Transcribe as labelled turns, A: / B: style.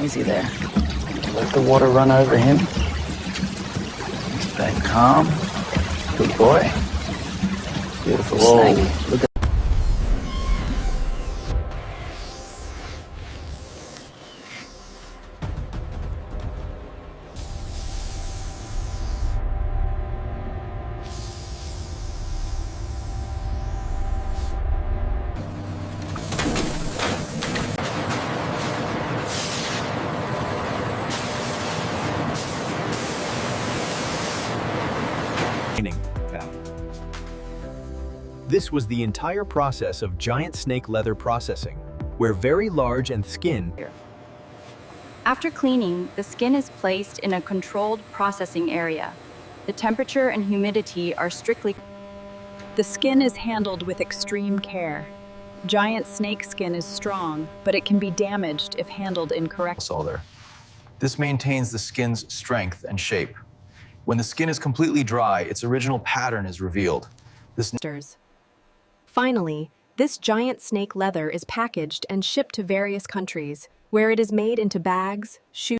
A: Easy there. Let the water run over him. Stay calm. Good boy. Beautiful snake. Look at
B: This was the entire process of giant snake leather processing, where very large and skin.
C: After cleaning, the skin is placed in a controlled processing area. The temperature and humidity are strictly.
D: The skin is handled with extreme care. Giant snake skin is strong, but it can be damaged if handled incorrectly.
E: Solder. This maintains the skin's strength and shape. When the skin is completely dry, its original pattern is revealed.
F: Finally, this giant snake leather is packaged and shipped to various countries, where it is made into bags, shoes,